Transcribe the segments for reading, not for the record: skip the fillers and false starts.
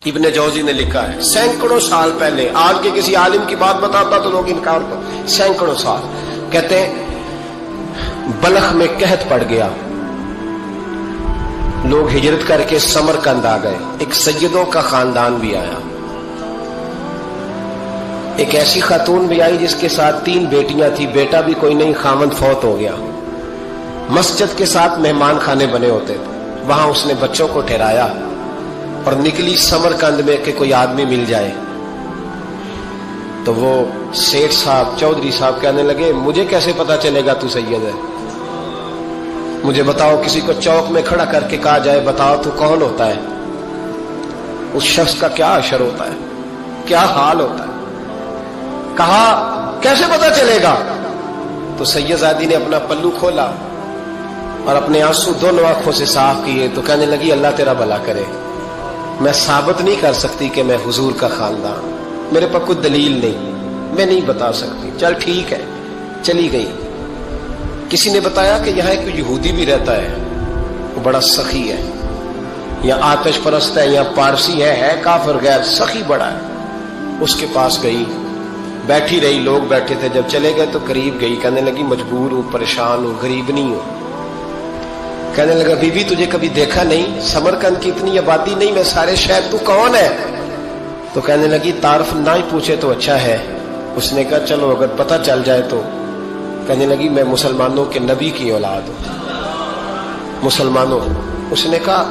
ابن جوزی نے لکھا ہے سینکڑوں سال پہلے، آج کے کسی عالم کی بات بتاتا تو لوگ انکار کرتے، سینکڑوں سال، کہتے ہیں بلخ میں قحط پڑ گیا، لوگ ہجرت کر کے سمرقند آ گئے، ایک سیدوں کا خاندان بھی آیا، ایک ایسی خاتون بھی آئی جس کے ساتھ 3 بیٹیاں تھی، بیٹا بھی کوئی نہیں، خاوند فوت ہو گیا، مسجد کے ساتھ مہمان خانے بنے ہوتے تھے، وہاں اس نے بچوں کو ٹھہرایا اور نکلی سمرقند میں کہ کوئی آدمی مل جائے، تو وہ سیٹھ صاحب چودھری صاحب کہنے لگے مجھے کیسے پتا چلے گا تو سید ہے، مجھے بتاؤ، کسی کو چوک میں کھڑا کر کے کہا جائے بتاؤ تو کون ہوتا ہے، اس شخص کا کیا اشر ہوتا ہے، کیا حال ہوتا ہے، کہا کیسے پتا چلے گا؟ تو سید زادی نے اپنا پلو کھولا اور اپنے آنسو دونوں آنکھوں سے صاف کیے تو کہنے لگی اللہ تیرا بھلا کرے، میں ثابت نہیں کر سکتی کہ میں حضور کا خاندان، میرے پاس کوئی دلیل نہیں، میں نہیں بتا سکتی، چل ٹھیک ہے، چلی گئی۔ کسی نے بتایا کہ یہاں ایک یہودی بھی رہتا ہے، وہ بڑا سخی ہے، یا آتش پرست ہے، یا پارسی ہے کافر غیر، سخی بڑا ہے، اس کے پاس گئی، بیٹھی رہی، لوگ بیٹھے تھے، جب چلے گئے تو قریب گئی، کہنے لگی مجبور ہوں، پریشان ہوں، غریب نہیں ہوں، کہنے لگا بی بی تجھے کبھی دیکھا نہیں، سمرقند کی اتنی آبادی نہیں، میں سارے شہر، تو کون ہے؟ تو کہنے لگی تعارف نہ ہی پوچھے تو اچھا ہے۔ اس نے کہا چلو اگر پتہ چل جائے تو، کہنے لگی میں مسلمانوں کے نبی کی اولاد ہوں، مسلمانوں۔ اس نے کہا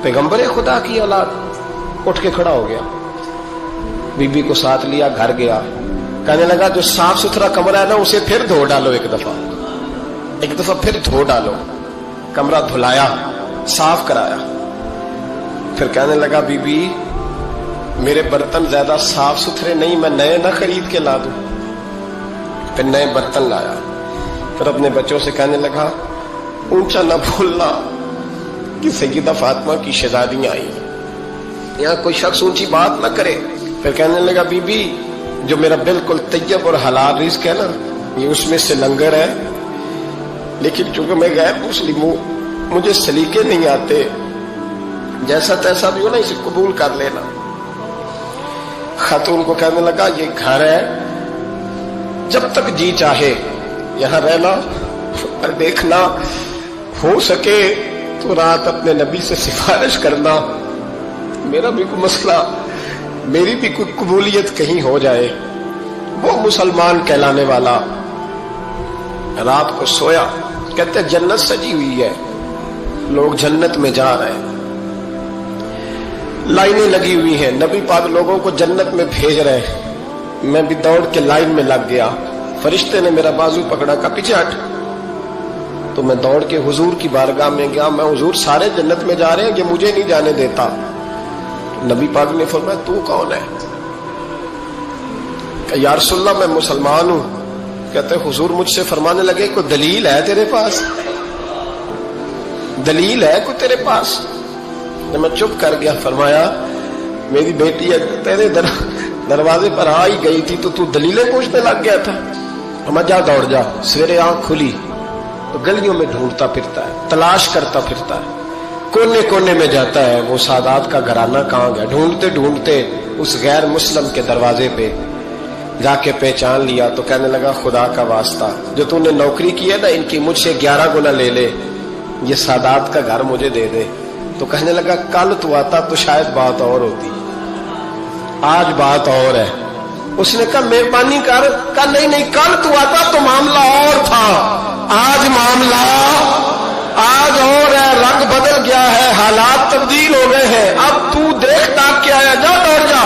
پیغمبر خدا کی اولاد؟ اٹھ کے کھڑا ہو گیا، بی بی کو ساتھ لیا، گھر گیا، کہنے لگا جو صاف ستھرا کمرہ ہے نا اسے پھر دھو ڈالو، ایک دفعہ پھر دھو ڈالو، کمرہ دھلایا، صاف کرایا، پھر کہنے لگا بی بی میرے برتن زیادہ صاف ستھرے نہیں، میں نئے نہ خرید کے لا دوں، پھر نئے برتن لایا، پھر اپنے بچوں سے کہنے لگا اونچا نہ بھولنا کہ سیدہ فاطمہ کی شہزادیاں آئی، یہاں کوئی شخص اونچی بات نہ کرے۔ پھر کہنے لگا بی بی جو میرا بالکل طیب اور حلال رزق ہے نا، یہ اس میں سے لنگر ہے، لیکن چونکہ میں غیر مسلم ہوں، مجھے سلیقے نہیں آتے، جیسا تیسا بھی ہو نا اسے قبول کر لینا۔ خاتون کو کہنے لگا یہ گھر ہے، جب تک جی چاہے یہاں رہنا، اور دیکھنا ہو سکے تو رات اپنے نبی سے سفارش کرنا، میرا بھی کوئی مسئلہ، میری بھی کوئی قبولیت کہیں ہو جائے۔ وہ مسلمان کہلانے والا رات کو سویا، کہتے جنت سجی ہوئی ہے، لوگ جنت میں جا رہے ہیں، لائنیں لگی ہوئی ہیں، نبی پاک لوگوں کو جنت میں بھیج رہے ہیں، میں بھی دوڑ کے لائن میں لگ گیا، فرشتے نے میرا بازو پکڑا، کا پیچھے ہٹ، تو میں دوڑ کے حضور کی بارگاہ میں گیا، میں حضور سارے جنت میں جا رہے ہیں، یہ مجھے نہیں جانے دیتا۔ نبی پاک نے فرمایا تو کون ہے؟ کہ یا رسول اللہ میں مسلمان ہوں۔ کہتے حضور مجھ سے فرمانے لگے کوئی دلیل ہے تیرے پاس؟ دلیل ہے کوئی تیرے پاس؟ میں چپ کر گیا، فرمایا میری بیٹی تیرے دروازے پر آ ہی گئی تھی تو دلیلیں پوچھنے لگ گیا تھا۔ ہم جا دوڑ جا، سویرے آنکھ کھلی تو گلیوں میں ڈھونڈتا پھرتا ہے، تلاش کرتا پھرتا ہے، کونے کونے میں جاتا ہے، وہ سادات کا گھرانہ کہاں گیا، ڈھونڈتے ڈھونڈتے اس غیر مسلم کے دروازے پہ جا کے پہچان لیا، تو کہنے لگا خدا کا واسطہ جو تو نے نوکری کی ہے نا ان کی مجھ سے 11 گنا لے لے، یہ سادات کا گھر مجھے دے دے۔ تو کہنے لگا کل تو آتا تو شاید بات اور ہوتی، آج بات اور ہے۔ اس نے کہا مہربانی کر، کہا نہیں کل تو آتا تو معاملہ اور تھا، آج معاملہ آج اور ہے، رنگ بدل گیا ہے، حالات تبدیل ہو گئے ہیں، اب تو دیکھتا کیا ہے، جا دوڑ جا۔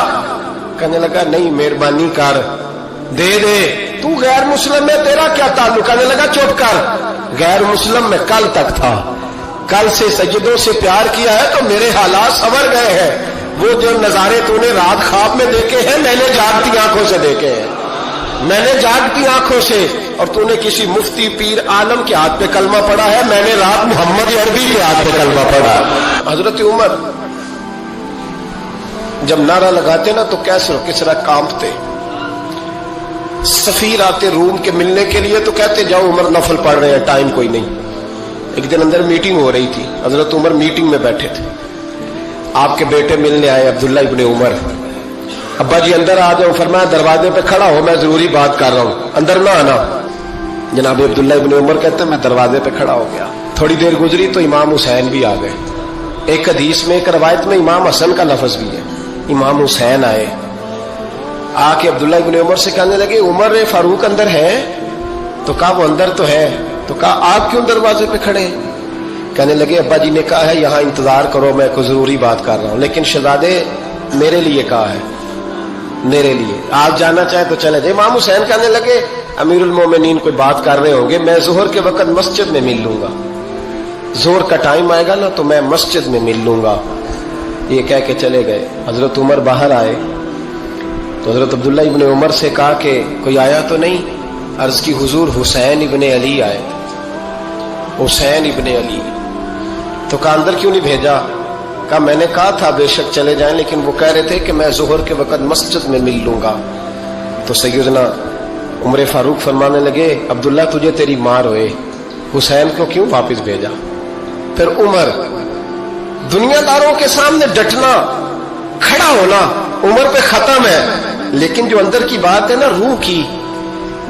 کہنے لگا نہیں مہربانی کر، دے دے، تو غیر مسلم ہے، تیرا کیا تعلق؟ کہنے لگا چپ کر، غیر مسلم میں کل تک تھا، کل سے سجدوں سے پیار کیا ہے تو میرے حالات سنور گئے ہیں، وہ جو نظارے تو نے رات خواب میں دیکھے ہیں میں نے جاگتی آنکھوں سے دیکھے ہیں، میں نے جاگتی آنکھوں سے، اور تو نے کسی مفتی پیر عالم کے ہاتھ پہ کلمہ پڑھا ہے، میں نے رات محمد عربی کے ہاتھ پہ کلمہ پڑھا۔ حضرت عمر جب نعرہ لگاتے نا تو کیسے ہو کس طرح کانپتے، سفیر آتے روم کے ملنے کے لیے تو کہتے جاؤ عمر نفل پڑھ رہے ہیں، ٹائم کوئی نہیں۔ ایک دن اندر میٹنگ ہو رہی تھی، حضرت عمر میٹنگ میں بیٹھے تھے، آپ کے بیٹے ملنے آئے عبداللہ ابن عمر. ابا جی اندر آ جاؤ. فرمایا دروازے پہ کھڑا ہو, میں ضروری بات کر رہا ہوں, اندر نہ آنا. جناب عبداللہ ابن عمر کہتے ہیں میں دروازے پہ کھڑا ہو گیا. تھوڑی دیر گزری تو امام حسین بھی آ گئے. ایک حدیث میں ایک روایت میں امام حسن کا لفظ بھی ہے. امام حسین آئے, آ کے عبداللہ ابن عمر سے کہنے لگے عمر فاروق اندر ہے؟ تو کہا وہ اندر تو ہے. تو کہا آپ کیوں دروازے پہ کھڑے ہیں؟ کہنے لگے ابا جی نے کہا ہے یہاں انتظار کرو, میں کوئی ضروری بات کر رہا ہوں, لیکن شہزادے میرے لیے کہا ہے, میرے لیے آپ جانا چاہیں تو چلے جائیں. امام حسین کہنے لگے امیر المومنین کوئی بات کر رہے ہوں گے, میں ظہر کے وقت مسجد میں مل لوں گا, ظہر کا ٹائم آئے گا نا تو میں مسجد میں مل لوں گا. یہ کہہ کے چلے گئے. حضرت عمر باہر آئے تو حضرت عبداللہ ابن عمر سے کہا کہ کوئی آیا تو نہیں؟ عرض کی حضور حسین ابن علی آئے. حسین ابن علی. تو کہا اندر کیوں نہیں بھیجا؟ کہا میں نے کہا تھا بے شک چلے جائیں, لیکن وہ کہہ رہے تھے کہ میں ظہر کے وقت مسجد میں مل لوں گا. تو سیدنا عمر فاروق فرمانے لگے عبداللہ تجھے تیری مار ہوئے, حسین کو کیوں واپس بھیجا؟ پھر عمر دنیا داروں کے سامنے ڈٹنا, کھڑا ہونا عمر پہ ختم ہے, لیکن جو اندر کی بات ہے نا, روح کی,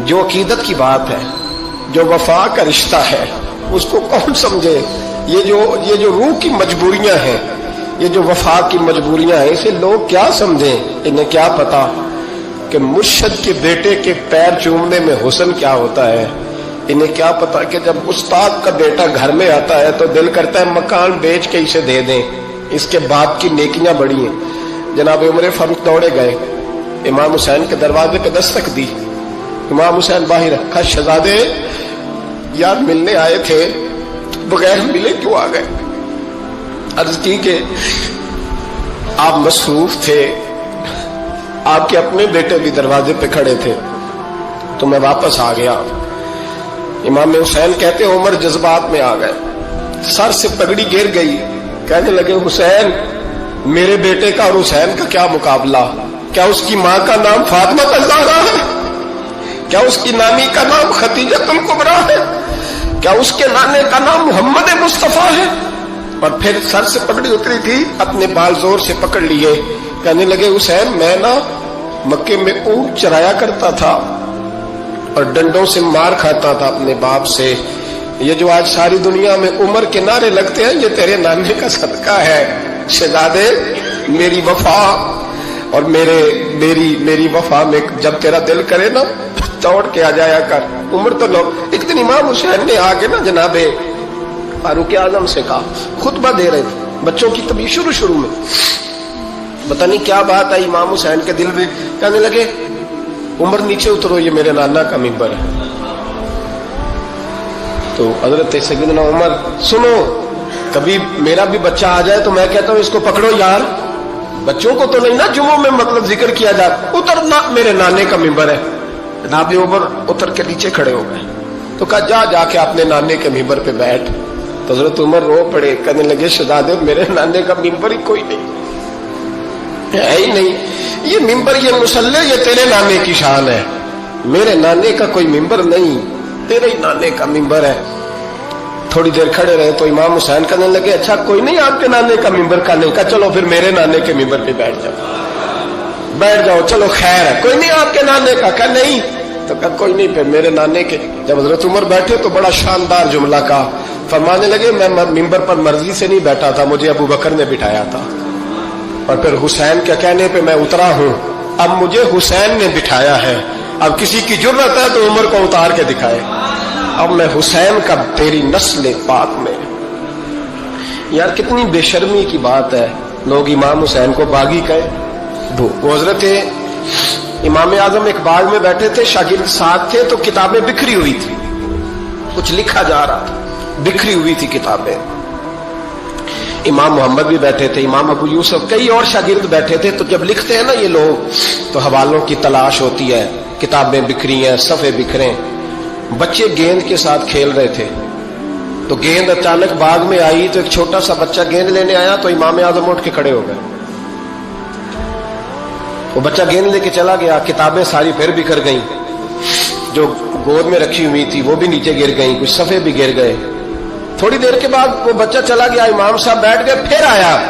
جو عقیدت کی بات ہے, جو وفا کا رشتہ ہے, اس کو کون سمجھے؟ یہ جو روح کی مجبوریاں ہیں, یہ جو وفا کی مجبوریاں ہیں, اسے لوگ کیا سمجھیں؟ انہیں کیا پتا کہ مرشد کے بیٹے کے پیر چومنے میں حسن کیا ہوتا ہے. انہیں کیا پتا کہ جب استاد کا بیٹا گھر میں آتا ہے تو دل کرتا ہے مکان بیچ کے اسے دے دیں, اس کے باپ کی نیکیاں بڑی ہیں. جناب عمر فاروق دوڑے گئے, امام حسین کے دروازے پہ دستک دی. امام حسین باہر رکھا, شہزادے یار ملنے آئے تھے, بغیر ملے کیوں آ گئے؟ عرض کی کہ آپ مصروف تھے, آپ کے اپنے بیٹے بھی دروازے پہ کھڑے تھے, تو میں واپس آ گیا. امام حسین کہتے عمر جذبات میں آ گئے, سر سے پگڑی گر گئی. کہنے لگے حسین میرے بیٹے کا اور حسین کا کیا مقابلہ؟ کیا اس کی ماں کا نام فاطمہ الزہرا ہے؟ کیا اس کی نانی کا نام خدیجہ الکبریٰ ہے؟ کیا اس کے نانے کا نام محمد مصطفیٰ ہے؟ اور پھر سر سے پگڑی اتری تھی, اپنے بال زور سے پکڑ لیے. کہنے لگے حسین میں نا مکے میں اونٹ چرایا کرتا تھا اور ڈنڈوں سے مار کھاتا تھا اپنے باپ سے. یہ جو آج ساری دنیا میں عمر کے نعرے لگتے ہیں, یہ تیرے نانے کا صدقہ ہے. شہزادے میری وفا اور میری وفا میں جب تیرا دل کرے نا دوڑ کے آ جایا کر. عمر تو لوگ ایک دن امام حسین نے آ کے نا جناب فاروق اعظم سے کہا, خطبہ دے رہے تھے بچوں کی طبیعت شروع میں, پتہ نہیں کیا بات آئی امام حسین کے دل میں. کہنے لگے عمر نیچے اترو, یہ میرے نانا کا ممبر ہے. تو حضرت سیدنا عمر سنو, کبھی میرا بھی بچہ آ جائے تو میں کہتا ہوں اس کو پکڑو یار, بچوں کو تو نہیں نا جمعوں میں مطلب ذکر کیا جائے, اترنا میرے نانے کا ممبر ہے. جناب عمر اتر کے نیچے کھڑے ہو گئے. تو کہا جا کے اپنے نانے کے ممبر پہ بیٹھ. تو حضرت عمر رو پڑے, کہنے لگے شہزادے میرے نانے کا ممبر ہی کوئی نہیں ہے ہی نہیں, یہ ممبر یہ مصلی یہ تیرے نانے کی شان ہے, میرے نانے کا کوئی ممبر نہیں, تیرے ہی نانے کا ممبر ہے. تھوڑی دیر کھڑے رہے تو امام حسین کہنے لگے اچھا کوئی نہیں آپ کے نانے کا ممبر کا نہیں. کہا چلو پھر میرے نانے کے ممبر پہ بیٹھ جاؤ, چلو خیر ہے. کوئی نہیں آپ کے نانے کا؟ کہا نہیں. تو کہا کوئی نہیں پھر میرے نانے کے. جب حضرت عمر بیٹھے تو بڑا شاندار جملہ کہا, فرمانے لگے میں ممبر پر مرضی سے نہیں بیٹھا تھا, مجھے ابو بکر نے بٹھایا تھا, اور پھر حسین کے کہنے پہ میں اترا ہوں, اب مجھے حسین نے بٹھایا ہے. اب کسی کی جرت ہے تو عمر کو اتار کے دکھائے, اب میں حسین کا تیری نسل پاک میں. یار کتنی بے شرمی کی بات ہے, لوگ امام حسین کو باغی کہے. وہ حضرت امام اعظم ایک باغ میں بیٹھے تھے, شاگرد ساتھ تھے, تو کتابیں بکھری ہوئی تھی, کچھ لکھا جا رہا تھا, بکھری ہوئی تھی کتابیں. امام محمد بھی بیٹھے تھے, امام ابو یوسف, کئی اور شاگرد بیٹھے تھے. تو جب لکھتے ہیں نا یہ لوگ تو حوالوں کی تلاش ہوتی ہے, کتابیں بکھری ہیں, صفحے بکھرے. بچے گیند کے ساتھ کھیل رہے تھے, تو گیند اچانک باغ میں آئی, تو ایک چھوٹا سا بچہ گیند لینے آیا, تو امام اعظم اٹھ کے کھڑے ہو گئے. وہ بچہ گیند لے کے چلا گیا, کتابیں ساری پھر بکھر گئیں, جو گود میں رکھی ہوئی تھی وہ بھی نیچے گر گئیں, کچھ صفحے بھی گر گئے. تھوڑی دیر کے بعد وہ بچہ چلا گیا, امام صاحب بیٹھ گئے, پھر آیا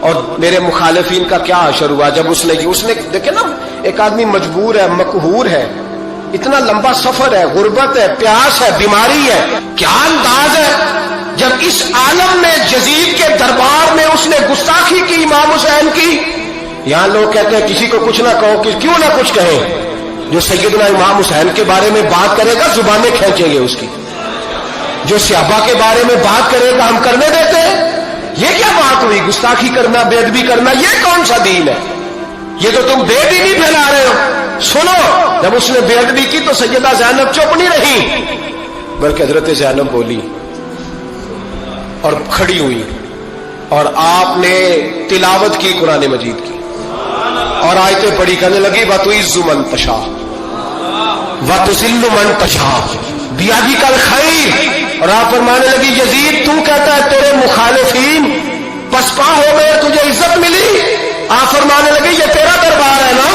اور میرے مخالفین کا کیا حشر ہوا جب اس نے دیکھے نا، ایک آدمی مجبور ہے، مقہور ہے، اتنا لمبا سفر ہے، غربت ہے، پیاس ہے، بیماری ہے، کیا انداز ہے جب اس عالم میں یزید کے دربار میں اس نے گستاخی کی امام حسین کی۔ یہاں لوگ کہتے ہیں کسی کو کچھ نہ کہو، کہ کیوں نہ کچھ کہیں، جو سیدنا امام حسین کے بارے میں بات کرے گا زبانیں کھینچیں گے اس کی، جو صحابہ کے بارے میں بات کرے گا ہم کرنے دیتے ہیں۔ یہ کیا بات ہوئی، گستاخی کرنا، بے ادبی کرنا، یہ کون سا دین ہے؟ یہ تو تم بے دینی پھیلا رہے ہو۔ سنو، جب اس نے بے ادبی کی تو سیدہ زینب چپ نہیں رہی، بلکہ حضرت زینب بولی اور کھڑی ہوئی، اور آپ نے تلاوت کی قرآن مجید کی اور آیتیں پڑھی، کہنے لگی وَتُعِزُّ مَن تَشَاءُ وَتُذِلُّ مَن تَشَاءُ بِیَدِکَ الْخَیْرُ، اور آپ فرمانے لگی یزید تو کہتا ہے تیرے مخالفین پسپا ہو گئے، تجھے عزت ملی۔ آپ فرمانے لگے یہ تیرا دربار ہے نا،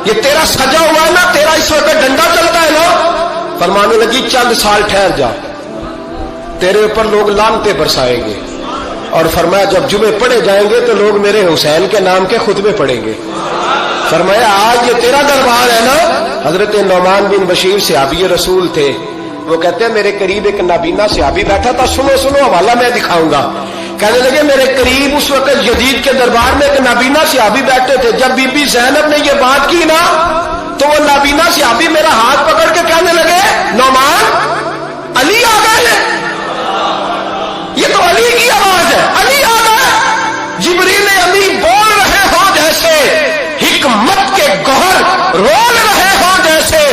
یہ تیرا سجا ہوا ہے نا، تیرا اس وقت ڈنڈا چلتا ہے نا۔ فرمانے لگی چند سال ٹھہر جا، تیرے اوپر لوگ لعنتیں برسائیں گے، اور فرمایا جب جمعے پڑھے جائیں گے تو لوگ میرے حسین کے نام کے خطبے پڑھیں گے۔ فرمایا آج یہ تیرا دربار ہے نا۔ حضرت نعمان بن بشیر صحابی رسول تھے، وہ کہتے ہیں میرے قریب ایک نابینا صحابی بیٹھا تھا، سنو سنو حوالہ میں دکھاؤں گا۔ کہنے لگے میرے قریب اس وقت یزید کے دربار میں ایک نابینا صحابی بیٹھے تھے، جب بی بی زینب نے یہ بات کی نا تو وہ نابینا صحابی میرا ہاتھ پکڑ کے کہنے لگے نعمان علی آ گئے، یہ تو علی کی آواز ہے، علی آ گئے، جبریل امین بول رہے ہو جیسے، حکمت کے گوہر رول رہے ہو جیسے،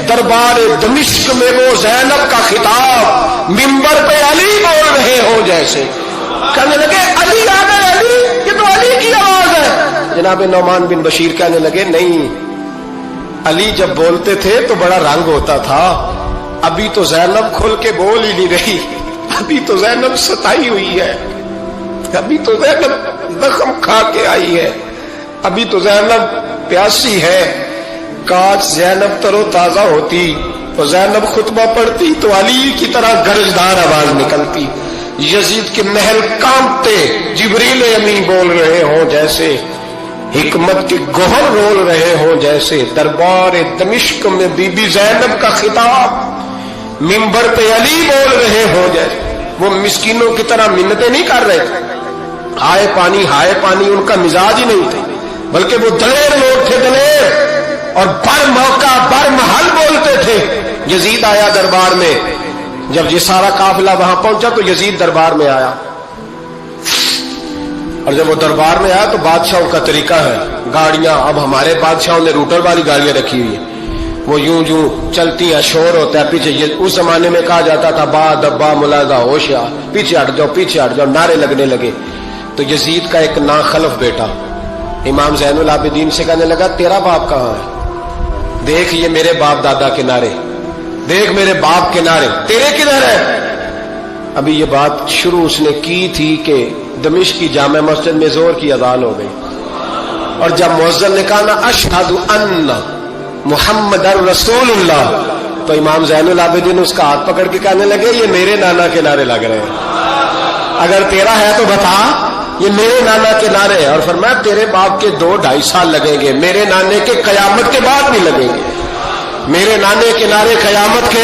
دربار دمشق میں وہ زینب کا خطاب منبر پہ علی بول رہے ہو جیسے۔ کہنے لگے علی آ گئے، علی، یہ تو علی کی آواز ہے۔ جناب نعمان بن بشیر کہنے لگے نہیں، علی جب بولتے تھے تو بڑا رنگ ہوتا تھا، ابھی تو زینب کھل کے بول ہی نہیں رہی، ابھی تو زینب ستائی ہوئی ہے، ابھی تو زینب زخم کھا کے آئی ہے، ابھی تو زینب پیاسی ہے۔ کاش زینب تر و تازہ ہوتی اور زینب خطبہ پڑھتی تو علی کی طرح گرجدار آواز نکلتی، یزید کے محل کانپتے، جبریل امین بول رہے ہوں جیسے، حکمت کے گوہر رول رہے ہوں جیسے، دربار دمشق میں بی بی زینب کا خطاب منبر پہ علی بول رہے ہوں جیسے۔ وہ مسکینوں کی طرح منتیں نہیں کر رہے تھے، ہائے پانی ان کا مزاج ہی نہیں تھا، بلکہ وہ دلیر لوگ تھے، دلیر، اور بر موقع بر محل بولتے تھے۔ یزید آیا دربار میں، جب یہ سارا قافلہ وہاں پہنچا تو یزید دربار میں آیا، اور جب وہ دربار میں آیا تو بادشاہوں کا طریقہ ہے، گاڑیاں، اب ہمارے بادشاہوں نے روٹر والی گاڑیاں رکھی ہوئی ہیں، وہ یوں چلتی ہیں، شور ہوتا ہے پیچھے، اس زمانے میں کہا جاتا تھا با دبا ملاحظہ ہوشیا، پیچھے ہٹ جاؤ، نعرے لگنے لگے۔ تو یزید کا ایک ناخلف بیٹا امام زین العابدین سے کہنے لگا تیرا باپ کہاں ہے؟ دیکھ یہ میرے باپ دادا کے نعرے، دیکھ میرے باپ کے نعرے، تیرے کدھر ہے؟ ابھی یہ بات شروع اس نے کی تھی کہ دمشق کی جامع مسجد میں زور کی اذان ہو گئی، اور جب مؤذن نے کہا نا اشہد ان محمد رسول اللہ، تو امام زین العابدین اس کا ہاتھ پکڑ کے کہنے لگے یہ میرے نانا کے نعرے لگ رہے ہیں، اگر تیرا ہے تو بتا، یہ میرے نانا کے نعرے ہیں۔ اور فرمایا تیرے باپ کے 2-2.5 سال لگیں گے، میرے نانے کے قیامت کے بعد بھی لگیں گے، میرے نانے کے نعرے قیامت کے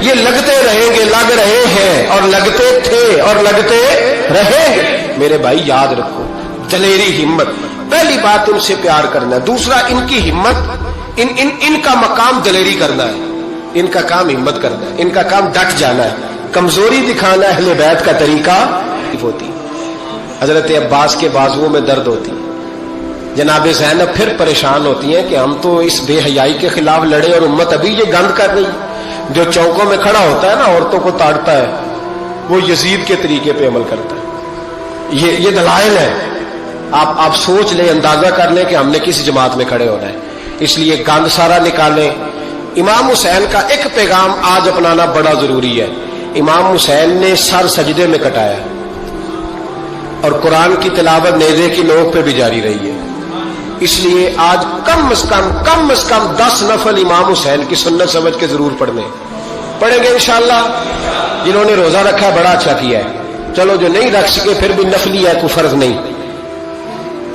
یہ لگتے رہیں گے، لگ رہے ہیں اور لگتے تھے اور لگتے رہے گے۔ میرے بھائی یاد رکھو، دلیری، ہمت، پہلی بات ان سے پیار کرنا ہے، دوسرا ان کی ہمت، ان کا مقام دلیری کرنا ہے، ان کا کام ہمت کرنا ہے، ان کا کام ڈٹ جانا ہے، کمزوری دکھانا اہل بیت کا طریقہ ہوتی۔ حضرت عباس کے بازوؤں میں درد ہوتی، جناب زینب پھر پریشان ہوتی ہیں کہ ہم تو اس بے حیائی کے خلاف لڑے اور امت ابھی یہ گند کر رہی، جو چوکوں میں کھڑا ہوتا ہے نا عورتوں کو تاڑتا ہے، وہ یزید کے طریقے پہ عمل کرتا ہے۔ یہ دلائل ہے، آپ سوچ لیں، اندازہ کر لیں کہ ہم نے کس جماعت میں کھڑے ہونا ہے، اس لیے گند سارا نکالیں۔ امام حسین کا ایک پیغام آج اپنانا بڑا ضروری ہے۔ امام حسین نے سر سجدے میں کٹایا اور قرآن کی تلاوت نیزے کی نوک پہ بھی جاری رہی ہے، اس لیے آج کم از کم 10 نفل امام حسین کی سنت سمجھ کے ضرور پڑھیں گے انشاءاللہ۔ جنہوں نے روزہ رکھا بڑا اچھا کیا ہے، چلو جو نہیں رکھ سکے پھر بھی نفلی ہے، کوئی فرض نہیں،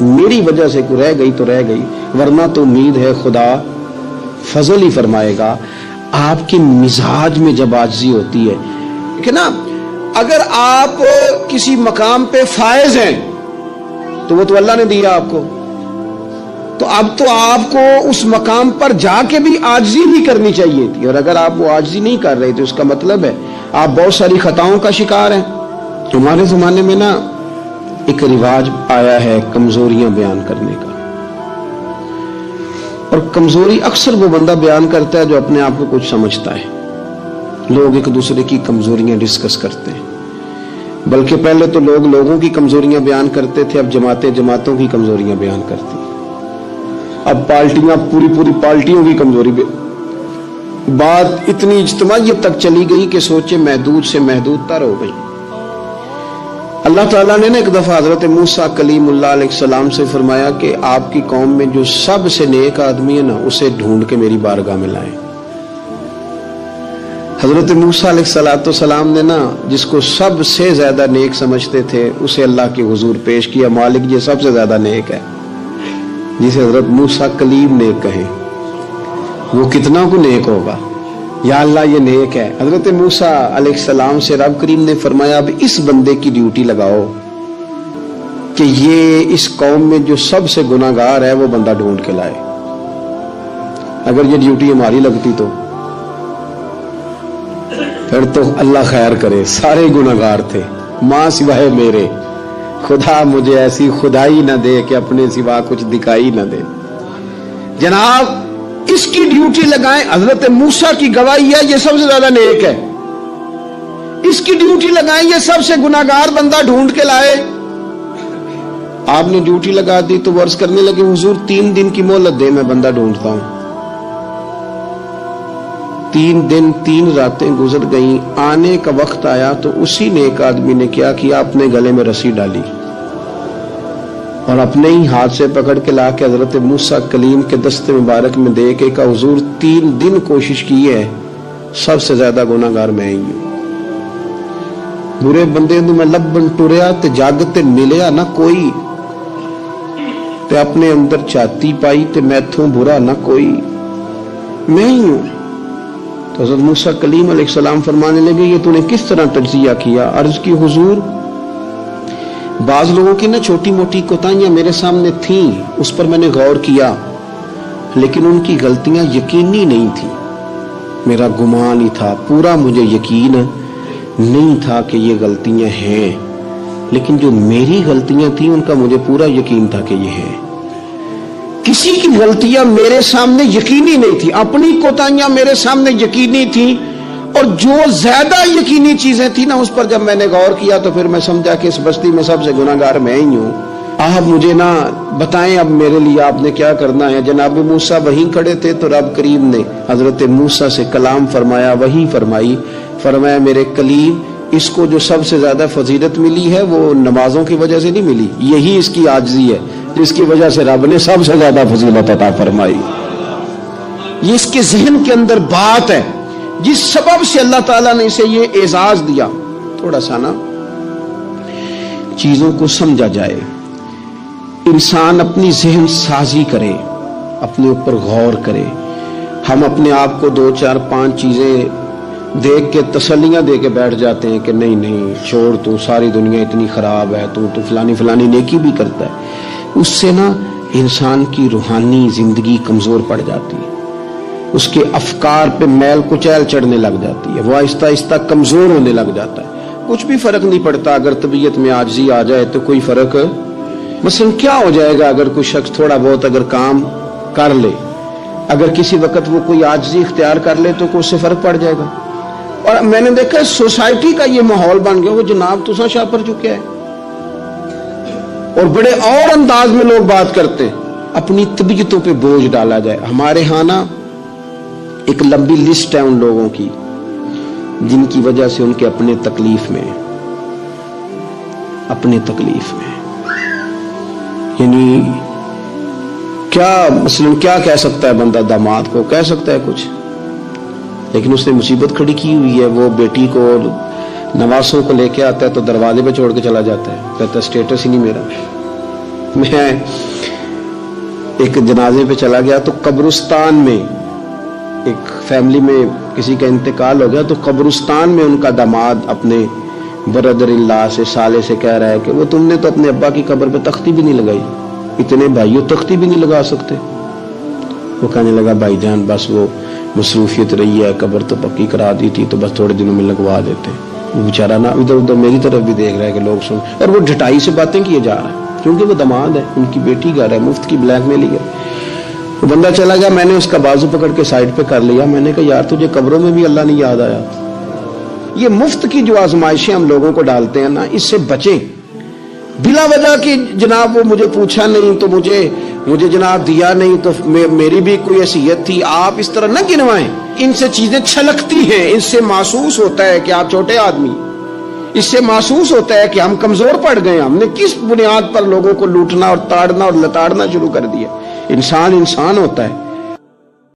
میری وجہ سے کوئی رہ گئی تو رہ گئی، ورنہ تو امید ہے خدا فضل ہی فرمائے گا۔ آپ کے مزاج میں جب عاجزی ہوتی ہے کہ نا، اگر آپ کسی مقام پہ فائز ہیں تو وہ تو اللہ نے دیا آپ کو، تو اب تو آپ کو اس مقام پر جا کے بھی عاجزی ہی کرنی چاہیے تھی، اور اگر آپ وہ عاجزی نہیں کر رہے تو اس کا مطلب ہے آپ بہت ساری خطاؤں کا شکار ہیں۔ ہمارے زمانے میں نا ایک رواج آیا ہے کمزوریاں بیان کرنے کا، اور کمزوری اکثر وہ بندہ بیان کرتا ہے جو اپنے آپ کو کچھ سمجھتا ہے۔ لوگ ایک دوسرے کی کمزوریاں ڈسکس کرتے ہیں، بلکہ پہلے تو لوگ لوگوں کی کمزوریاں بیان کرتے تھے، اب جماعتیں جماعتوں کی کمزوریاں بیان کرتی ہیں، اب پارٹیاں پوری پارٹیوں کی کمزوری بات اتنی اجتماعیت تک چلی گئی کہ سوچے محدود سے محدود تر ہو گئی۔ اللہ تعالیٰ نے ایک دفعہ حضرت موسیٰ کلیم اللہ علیہ السلام سے فرمایا کہ آپ کی قوم میں جو سب سے نیک آدمی ہے نا، اسے ڈھونڈ کے میری بارگاہ میں لائیں۔ حضرت موسیٰ علیہ السلام نے نا جس کو سب سے زیادہ نیک سمجھتے تھے اسے اللہ کے حضور پیش کیا، مالک یہ سب سے زیادہ نیک ہے، جسے حضرت موسیٰ کلیم نیک کہیں، وہ کتنا کو نیک ہوگا، یا اللہ یہ نیک ہے۔ حضرت موسیٰ علیہ السلام سے رب کریم نے فرمایا اب اس بندے کی ڈیوٹی لگاؤ کہ یہ اس قوم میں جو سب سے گناہگار ہے وہ بندہ ڈھونڈ کے لائے۔ اگر یہ ڈیوٹی ہماری لگتی تو پھر تو اللہ خیر کرے، سارے گناہگار تھے ماں سوائے میرے، خدا مجھے ایسی خدائی نہ دے کہ اپنے سوا کچھ دکھائی نہ دے۔ جناب اس کی ڈیوٹی لگائیں، حضرت موسیٰ کی گواہی ہے یہ سب سے زیادہ نیک ہے، اس کی ڈیوٹی لگائیں یہ سب سے گناہگار بندہ ڈھونڈ کے لائے۔ آپ نے ڈیوٹی لگا دی تو وہ عرض کرنے لگے حضور 3 دن کی مہلت دے، میں بندہ ڈھونڈتا ہوں۔ 3 دن 3 راتیں گزر گئیں، آنے کا وقت آیا تو اسی نیک آدمی نے کیا کیا، اپنے گلے میں رسی ڈالی اور اپنے ہی ہاتھ سے پکڑ کے لا کے حضرت موسیٰ کلیم کے دست مبارک میں دے کے کہا حضور 3 دن کوشش کی ہے، سب سے زیادہ گناہگار میں ہی ہوں۔ برے بندے نو میں لبن ٹریا تے جگ تے ملیا نہ کوئی، تے اپنے اندر چھاتی پائی تے میتھوں برا نہ کوئی، میں ہی ہوں۔ تو حضرت موسیٰ کلیم علیہ السلام فرمانے لگے یہ تو نے کس طرح تجزیہ کیا؟ عرض کی حضور بعض لوگوں کی نا چھوٹی موٹی کوتاہیاں میرے سامنے تھیں، اس پر میں نے غور کیا، لیکن ان کی غلطیاں یقینی نہیں تھی، میرا گمان ہی تھا، پورا مجھے یقین نہیں تھا کہ یہ غلطیاں ہیں، لیکن جو میری غلطیاں تھیں ان کا مجھے پورا یقین تھا کہ یہ ہیں۔ کسی کی غلطیاں میرے سامنے یقینی نہیں تھی، اپنی کوتاہیاں میرے سامنے یقینی تھیں، اور جو زیادہ یقینی چیزیں تھیں نا اس پر جب میں نے غور کیا تو پھر میں سمجھا کہ اس بستی میں سب سے گناہگار میں ہی ہوں۔ آپ مجھے نا بتائیں اب میرے لیے آپ نے کیا کرنا ہے؟ جناب موسیٰ وہیں کھڑے تھے تو رب کریم نے حضرت موسیٰ سے کلام فرمایا، وہی فرمائی، فرمایا میرے کلیم اس کو جو سب سے زیادہ فضیلت ملی ہے وہ نمازوں کی وجہ سے نہیں ملی، یہی اس کی عاجزی ہے جس کی وجہ سے رب نے سب سے زیادہ فضیلت عطا فرمائی۔ یہ اس کے ذہن کے اندر بات ہے جس سبب سے اللہ تعالیٰ نے اسے یہ اعزاز دیا۔ تھوڑا سا نا چیزوں کو سمجھا جائے، انسان اپنی ذہن سازی کرے، اپنے اوپر غور کرے۔ ہم اپنے آپ کو 2 4 5 چیزیں دیکھ کے تسلیاں دے کے بیٹھ جاتے ہیں کہ نہیں نہیں چھوڑ، تو ساری دنیا اتنی خراب ہے، تو فلانی نیکی بھی کرتا ہے۔ اس سے نا انسان کی روحانی زندگی کمزور پڑ جاتی ہے، اس کے افکار پہ میل کچیل چڑھنے لگ جاتی ہے، وہ آہستہ آہستہ کمزور ہونے لگ جاتا ہے۔ کچھ بھی فرق نہیں پڑتا، اگر طبیعت میں عاجزی آ جائے تو کوئی فرق، مثلا کیا ہو جائے گا اگر کوئی شخص تھوڑا بہت اگر کام کر لے، اگر کسی وقت وہ کوئی عاجزی اختیار کر لے تو اس سے فرق پڑ جائے گا۔ اور میں نے دیکھا سوسائٹی کا یہ ماحول بن گیا، وہ جناب تسا شاہ پر چکے ہے، اور بڑے اور انداز میں لوگ بات کرتے ہیں، اپنی طبیعتوں پہ بوجھ ڈالا جائے۔ ہمارے ہاں نا ایک لمبی لسٹ ہے ان لوگوں کی جن کی وجہ سے ان کے اپنے تکلیف میں یعنی کیا مثلا کیا کہہ سکتا ہے بندہ داماد کو؟ کہہ سکتا ہے کچھ، لیکن اس نے مصیبت کھڑی کی ہوئی ہے، وہ بیٹی کو نواسوں کو لے کے آتا ہے تو دروازے پہ چھوڑ کے چلا جاتا ہے، کہتا ہے اسٹیٹس ہی نہیں میرا، میں ایک جنازے پہ چلا گیا تو قبرستان میں ایک فیملی میں کسی کا انتقال ہو گیا، تو قبرستان میں ان کا داماد اپنے برادر اللہ سے سالے سے کہہ رہا ہے کہ وہ تم نے تو اپنے ابا کی قبر پہ تختی بھی نہیں لگائی، اتنے بھائیوں تختی بھی نہیں لگا سکتے۔ وہ کہنے لگا بھائی جان بس وہ مصروفیت رہی ہے، قبر تو پکی کرا دی تھی تو بس تھوڑے دنوں میں لگوا دیتے۔ وہ بیچارہ نا ادھر ادھر میری طرف بھی دیکھ رہا ہے کہ لوگ سن، اور وہ ڈھٹائی سے باتیں کیے جا رہا ہے کیونکہ وہ داماد ہے، ان کی بیٹی گھر ہے، مفت کی بلیک میلنگ ہے۔ وہ بندہ چلا گیا، میں نے اس کا بازو پکڑ کے سائڈ پہ کر لیا، میں نے کہا یار تجھے قبروں میں بھی اللہ نہیں یاد آیا؟ یہ مفت کی جو آزمائشیں ہم لوگوں کو ڈالتے ہیں نا، اس سے بچیں۔ بلا وجہ کہ جناب وہ مجھے پوچھا نہیں تو مجھے جناب دیا نہیں تو میری بھی کوئی حیثیت تھی، آپ اس طرح نہ گنوائیں۔ ان سے چیزیں چھلکتی ہیں، اس سے محسوس ہوتا ہے کہ آپ چھوٹے آدمی، اس سے محسوس ہوتا ہے کہ ہم کمزور پڑ گئے، ہم نے کس بنیاد پر لوگوں کو لوٹنا اور تاڑنا اور لتاڑنا شروع کر دیا۔ انسان ہوتا ہے۔